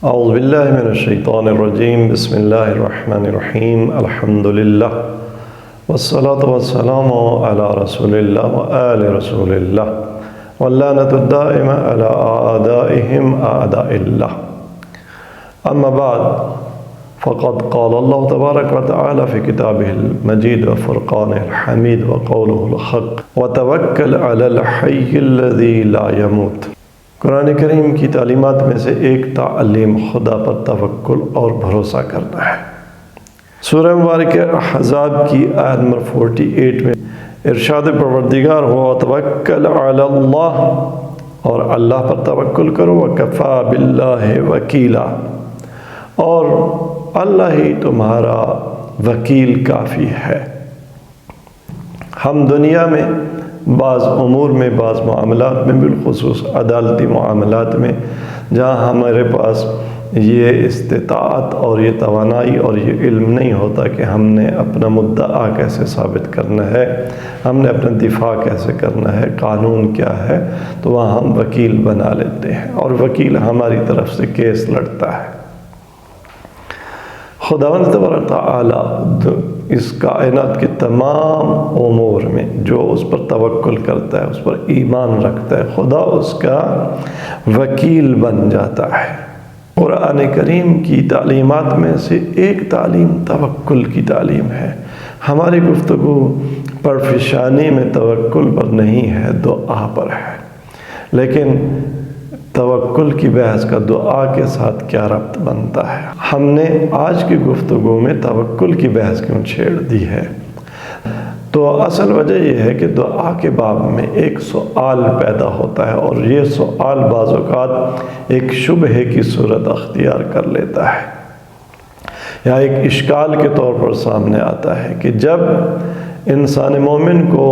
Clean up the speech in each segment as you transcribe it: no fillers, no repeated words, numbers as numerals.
اعوذ باللہ من الشیطان الرجیم بسم اللہ الرحمن الرحیم الحمد للہ والصلاة والسلام علی رسول اللہ وآل رسول اللہ واللعنۃ الدائمہ علی اعدائہم اعداء اللہ اما بعد فقد قال اللہ تبارک وتعالی فی کتابہ المجید وفرقانہ الحمید وقولہ الحق وتوکل علی الحی الذی لا یموت۔ قرآن کریم کی تعلیمات میں سے ایک تعلیم خدا پر توکل اور بھروسہ کرنا ہے۔ سورہ مبارکہ احزاب کی آیت نمبر 48 میں ارشاد پروردگار ہوا توکل علی اللہ، اور اللہ پر توکل کرو، وکفا باللہ وکیلا، اور اللہ ہی تمہارا وکیل کافی ہے۔ ہم دنیا میں بعض امور میں، بعض معاملات میں، بالخصوص عدالتی معاملات میں، جہاں ہمارے پاس یہ استطاعت اور یہ توانائی اور یہ علم نہیں ہوتا کہ ہم نے اپنا مدعا کیسے ثابت کرنا ہے، ہم نے اپنا دفاع کیسے کرنا ہے، قانون کیا ہے، تو وہاں ہم وکیل بنا لیتے ہیں اور وکیل ہماری طرف سے کیس لڑتا ہے۔ خداوند تبارک تعالی اس کائنات کے تمام امور میں جو اس پر توکل کرتا ہے، اس پر ایمان رکھتا ہے، خدا اس کا وکیل بن جاتا ہے۔ قرآن کریم کی تعلیمات میں سے ایک تعلیم توکل کی تعلیم ہے۔ ہماری گفتگو پرفشانی میں توکل پر نہیں ہے، دعا پر ہے، لیکن توکل کی بحث کا دعا کے ساتھ کیا ربط بنتا ہے؟ ہم نے آج کی گفتگو میں توکل کی بحث کیوں چھیڑ دی ہے؟ تو اصل وجہ یہ ہے کہ دعا کے باب میں ایک سوال پیدا ہوتا ہے، اور یہ سوال بعض اوقات ایک شبہے کی صورت اختیار کر لیتا ہے، یا ایک اشکال کے طور پر سامنے آتا ہے کہ جب انسان مومن کو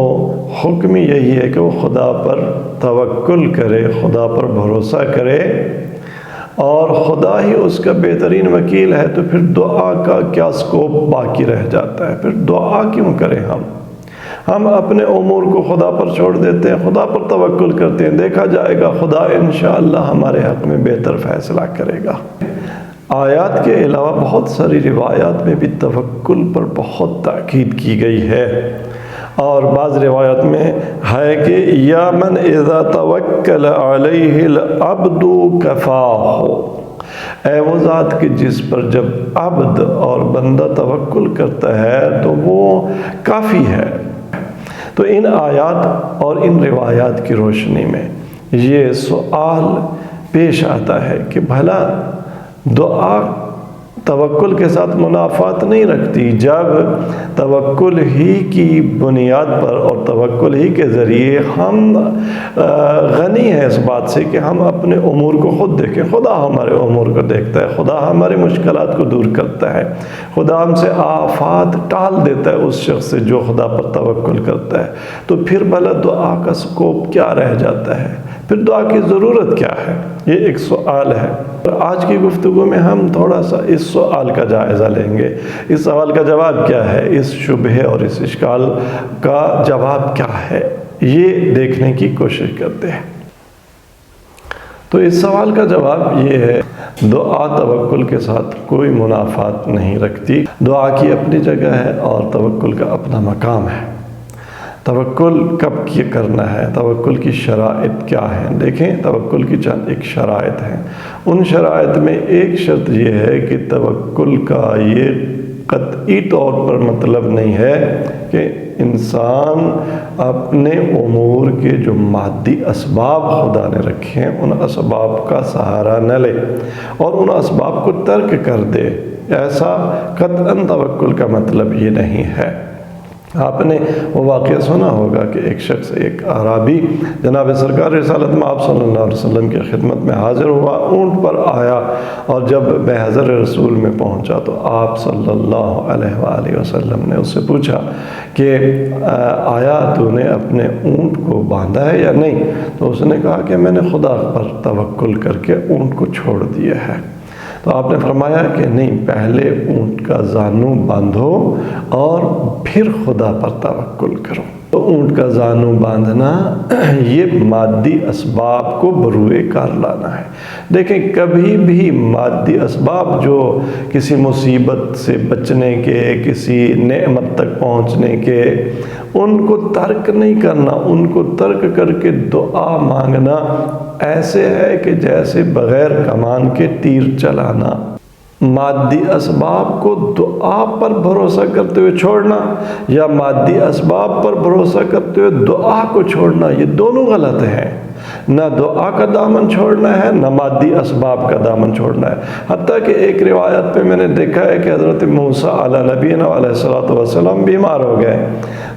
حکم یہی ہے کہ وہ خدا پر توکل کرے، خدا پر بھروسہ کرے، اور خدا ہی اس کا بہترین وکیل ہے، تو پھر دعا کا کیا سکوپ باقی رہ جاتا ہے؟ پھر دعا کیوں کریں؟ ہم اپنے امور کو خدا پر چھوڑ دیتے ہیں، خدا پر توکل کرتے ہیں، دیکھا جائے گا خدا انشاءاللہ ہمارے حق میں بہتر فیصلہ کرے گا۔ آیات کے علاوہ بہت ساری روایات میں بھی توکل پر بہت تاکید کی گئی ہے، اور بعض روایات میں ہے کہ یا من اذا توکل علیہ العبد کفاہ، اے وہ ذات کہ جس پر جب عبد اور بندہ توکل کرتا ہے تو وہ کافی ہے۔ تو ان آیات اور ان روایات کی روشنی میں یہ سوال پیش آتا ہے کہ بھلا دعا توکل کے ساتھ منافات نہیں رکھتی؟ جب توکل ہی کی بنیاد پر اور توکل ہی کے ذریعے ہم غنی ہیں اس بات سے کہ ہم اپنے امور کو خود دیکھیں، خدا ہمارے امور کو دیکھتا ہے، خدا ہماری مشکلات کو دور کرتا ہے، خدا ہم سے آفات ٹال دیتا ہے اس شخص سے جو خدا پر توکل کرتا ہے، تو پھر بھلا دعا کا سکوپ کیا رہ جاتا ہے؟ پھر دعا کی ضرورت کیا ہے؟ یہ ایک سوال ہے۔ آج کی گفتگو میں ہم تھوڑا سا اس سوال کا جائزہ لیں گے، اس سوال کا جواب کیا ہے، اس شبہے اور اس اشکال کا جواب کیا ہے، یہ دیکھنے کی کوشش کرتے ہیں۔ تو اس سوال کا جواب یہ ہے، دعا توکل کے ساتھ کوئی منافات نہیں رکھتی۔ دعا کی اپنی جگہ ہے اور توکل کا اپنا مقام ہے۔ توکل کب کی کرنا ہے، توکل کی شرائط کیا ہیں؟ دیکھیں، توکل کی چند ایک شرائط ہیں۔ ان شرائط میں ایک شرط یہ ہے کہ توکل کا یہ قطعی طور پر مطلب نہیں ہے کہ انسان اپنے امور کے جو مادی اسباب خدا نے رکھے ہیں ان اسباب کا سہارا نہ لے اور ان اسباب کو ترک کر دے، ایسا قطعاً توکل کا مطلب یہ نہیں ہے۔ آپ نے وہ واقعہ سنا ہوگا کہ ایک شخص، ایک اعرابی جناب سرکار رسالت میں آپ صلی اللہ علیہ وسلم کی خدمت میں حاضر ہوا، اونٹ پر آیا، اور جب محضر رسول میں پہنچا تو آپ صلی اللہ علیہ وآلہ وسلم نے اس سے پوچھا کہ آیا تو نے اپنے اونٹ کو باندھا ہے یا نہیں؟ تو اس نے کہا کہ میں نے خدا پر توکل کر کے اونٹ کو چھوڑ دیا ہے۔ تو آپ نے فرمایا کہ نہیں، پہلے اونٹ کا زانو باندھو اور پھر خدا پر توکل کرو۔ تو اونٹ کا زانو باندھنا یہ مادی اسباب کو بروئے کار لانا ہے۔ دیکھیں، کبھی بھی مادی اسباب جو کسی مصیبت سے بچنے کے، کسی نعمت تک پہنچنے کے، ان کو ترک نہیں کرنا۔ ان کو ترک کر کے دعا مانگنا ایسے ہے کہ جیسے بغیر کمان کے تیر چلانا۔ مادی اسباب کو دعا پر بھروسہ کرتے ہوئے چھوڑنا یا مادی اسباب پر بھروسہ کرتے ہوئے دعا کو چھوڑنا، یہ دونوں غلط ہیں۔ نہ دعا کا دامن چھوڑنا ہے، نہ مادی اسباب کا دامن چھوڑنا ہے۔ حتیٰ کہ ایک روایت پہ میں نے دیکھا ہے کہ حضرت موسیٰ علیہ نبینا علیہ السلام بیمار ہو گئے،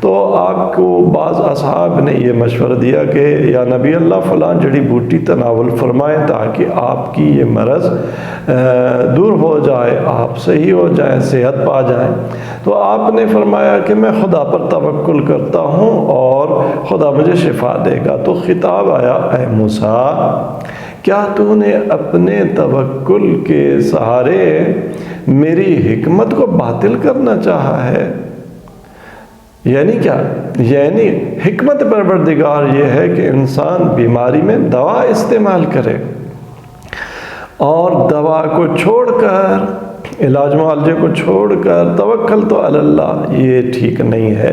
تو آپ کو بعض اصحاب نے یہ مشورہ دیا کہ یا نبی اللہ فلاں جڑی بوٹی تناول فرمائیں تاکہ آپ کی یہ مرض دور ہو جائے، آپ صحیح ہو جائیں، صحت پا جائیں۔ تو آپ نے فرمایا کہ میں خدا پر توکل کرتا ہوں اور خدا مجھے شفا دے گا۔ تو خطاب آیا، اے موسیٰ، کیا تو نے اپنے توکل کے سہارے میری حکمت کو باطل کرنا چاہا ہے؟ یعنی کیا؟ یعنی حکمت پروردگار یہ ہے کہ انسان بیماری میں دوا استعمال کرے اور دوا کو چھوڑ کر، علاج معالجے کو چھوڑ کر توکل تو علی اللہ، یہ ٹھیک نہیں ہے۔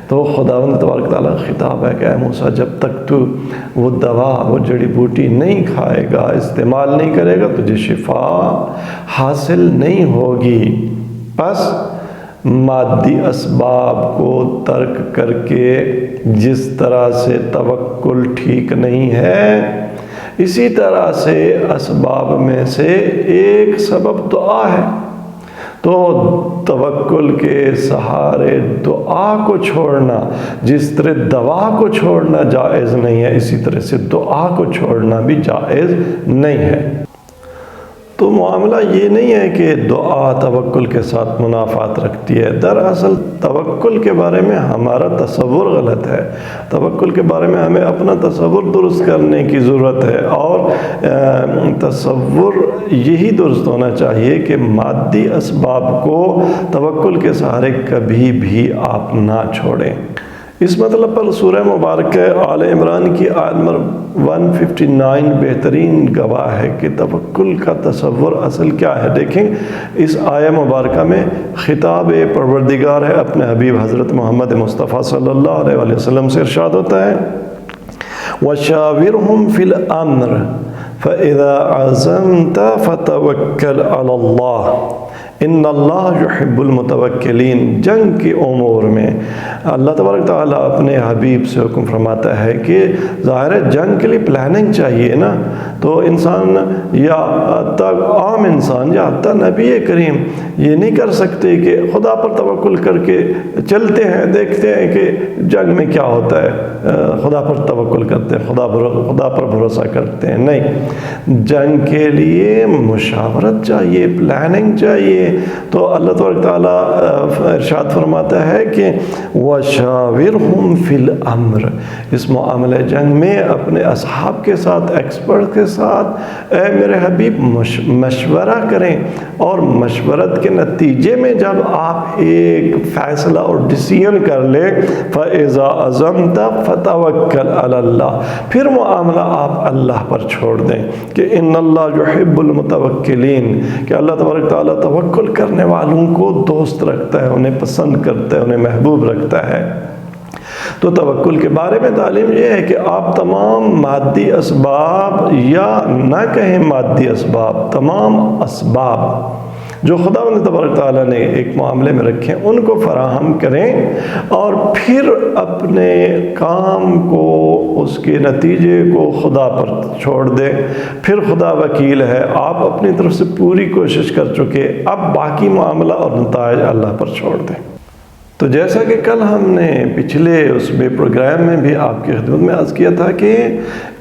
تو خداوند تبارک تعالیٰ خطاب ہے کہ اے موسیٰ، جب تک تو وہ دوا، وہ جڑی بوٹی نہیں کھائے گا، استعمال نہیں کرے گا، تجھے شفا حاصل نہیں ہوگی۔ بس مادی اسباب کو ترک کر کے جس طرح سے توکل ٹھیک نہیں ہے، اسی طرح سے اسباب میں سے ایک سبب دعا ہے۔ تو توکل کے سہارے دعا کو چھوڑنا، جس طرح دوا کو چھوڑنا جائز نہیں ہے، اسی طرح سے دعا کو چھوڑنا بھی جائز نہیں ہے۔ تو معاملہ یہ نہیں ہے کہ دعا توکل کے ساتھ منافات رکھتی ہے۔ دراصل توکل کے بارے میں ہمارا تصور غلط ہے۔ توکل کے بارے میں ہمیں اپنا تصور درست کرنے کی ضرورت ہے، اور تصور یہی درست ہونا چاہیے کہ مادی اسباب کو توکل کے سہارے کبھی بھی آپ نہ چھوڑیں۔ اس مطلب پر سورہ مبارکہ آل عمران کی آیت نمبر 159 بہترین گواہ ہے کہ توکل کا تصور اصل کیا ہے۔ دیکھیں، اس آیہ مبارکہ میں خطاب پروردگار ہے اپنے حبیب حضرت محمد مصطفیٰ صلی اللہ علیہ وسلم سے ارشاد ہوتا ہے، وَشَاوِرْهُمْ فِي الْأَمْرِ فَإِذَا عَزَمْتَ فَتَوَكَّلْ عَلَى اللَّهِ ان اللہ یحب المتوکلین۔ جنگ کی امور میں اللہ تبارک تعالیٰ اپنے حبیب سے حکم فرماتا ہے کہ ظاہر ہے جنگ کے لیے پلاننگ چاہیے نا۔ تو انسان یا عام انسان یا حتیٰ نبی کریم یہ نہیں کر سکتے کہ خدا پر توکل کر کے چلتے ہیں، دیکھتے ہیں کہ جنگ میں کیا ہوتا ہے، خدا پر توکل کرتے ہیں، خدا پر بھروسہ کرتے ہیں۔ نہیں، جنگ کے لیے مشاورت چاہیے، پلاننگ چاہیے۔ تو اللہ تبارک تعالیٰ ارشاد فرماتا ہے کہ وَشَاوِرْهُمْ فِي الْأَمْرِ، اس معاملہ جنگ میں اپنے اصحاب کے ساتھ، ایکسپرٹ کے ساتھ اے میرے حبیب مشورہ کریں، اور مشورت کے نتیجے میں جب آپ ایک فیصلہ اور ڈیسیژن کر لیں، فَإِذَا عَزَمْتَ فَتَوَكَّلْ عَلَى اللَّهِ، پھر معاملہ آپ اللہ پر چھوڑ دیں کہ ان اللہ یحب المتوکلین، کہ اللہ تبارک تعالیٰ توکل کرنے والوں کو دوست رکھتا ہے، انہیں پسند کرتا ہے، انہیں محبوب رکھتا ہے۔ تو توکل کے بارے میں تعلیم یہ ہے کہ آپ تمام مادی اسباب، یا نہ کہیں مادی اسباب، تمام اسباب جو خداوند تبارک تعالیٰ نے ایک معاملے میں رکھے ان کو فراہم کریں، اور پھر اپنے کام کو، اس کے نتیجے کو خدا پر چھوڑ دیں۔ پھر خدا وکیل ہے، آپ اپنی طرف سے پوری کوشش کر چکے، اب باقی معاملہ اور نتائج اللہ پر چھوڑ دیں۔ تو جیسا کہ کل ہم نے پچھلے اس پروگرام میں بھی آپ کی خدمت میں عرض کیا تھا کہ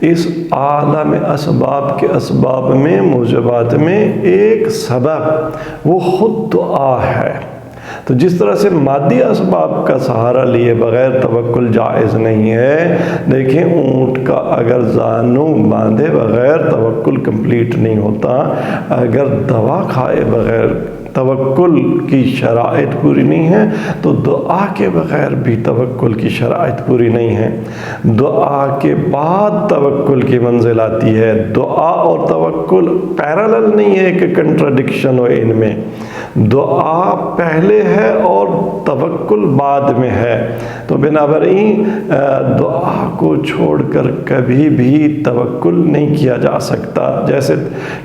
اس عالم اسباب کے اسباب میں، موجبات میں ایک سبب وہ خود دعا ہے۔ تو جس طرح سے مادی اسباب کا سہارا لیے بغیر توکل جائز نہیں ہے، دیکھیں اونٹ کا اگر زانو باندھے بغیر توکل کمپلیٹ نہیں ہوتا، اگر دوا کھائے بغیر توکل کی شرائط پوری نہیں ہے، تو دعا کے بغیر بھی توکل کی شرائط پوری نہیں ہے۔ دعا کے بعد توکل کی منزل آتی ہے۔ دعا اور توکل پیرالل نہیں ہے کہ کنٹراڈکشن ہو ان میں، دعا پہلے ہے اور توکل بعد میں ہے۔ تو بنابراین دعا کو چھوڑ کر کبھی بھی توکل نہیں کیا جا سکتا، جیسے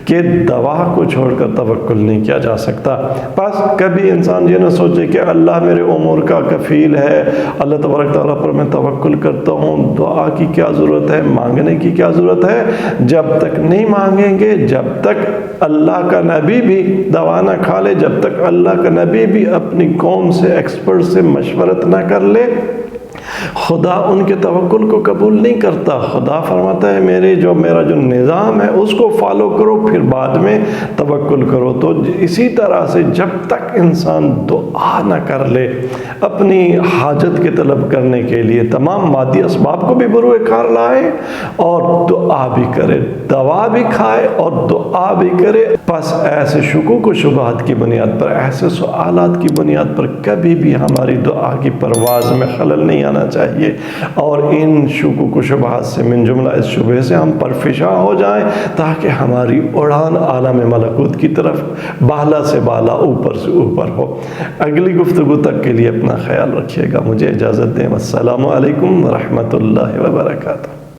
کہ دوا کو چھوڑ کر توکل نہیں کیا جا سکتا۔ بس کبھی انسان یہ نہ سوچے کہ اللہ میرے امور کا کفیل ہے، اللہ تبارک تعالیٰ پر میں توکل کرتا ہوں، دعا کی کیا ضرورت ہے، مانگنے کی کیا ضرورت ہے۔ جب تک نہیں مانگیں گے، جب تک اللہ کا نبی بھی دوا نہ کھا لے، جب تک اللہ کا نبی بھی اپنی قوم سے ایکسپرٹ سے مشورت نہ کر لے، خدا ان کے توکل کو قبول نہیں کرتا۔ خدا فرماتا ہے میرا جو نظام ہے اس کو فالو کرو، پھر بعد میں توکل کرو۔ تو اسی طرح سے جب تک انسان دعا نہ کر لے اپنی حاجت کے طلب کرنے کے لیے، تمام مادی اسباب کو بھی بروئے کار لائے اور دعا بھی کرے، دوا بھی کھائے اور دعا بھی کرے، پس ایسے شکوک و شبہات کی بنیاد پر، ایسے سوالات کی بنیاد پر کبھی بھی ہماری دعا کی پرواز میں خلل نہیں آنا چاہیے، اور ان شکوک و شبہات سے من جملہ اس شبہ سے ہم پرفشاں ہو جائیں، تاکہ ہماری اڑان عالم ملکوت کی طرف بالا سے بالا، اوپر سے اوپر ہو۔ اگلی گفتگو تک کے لیے اپنا خیال رکھیے گا، مجھے اجازت دیں۔ السلام علیکم ورحمۃ اللہ وبرکاتہ۔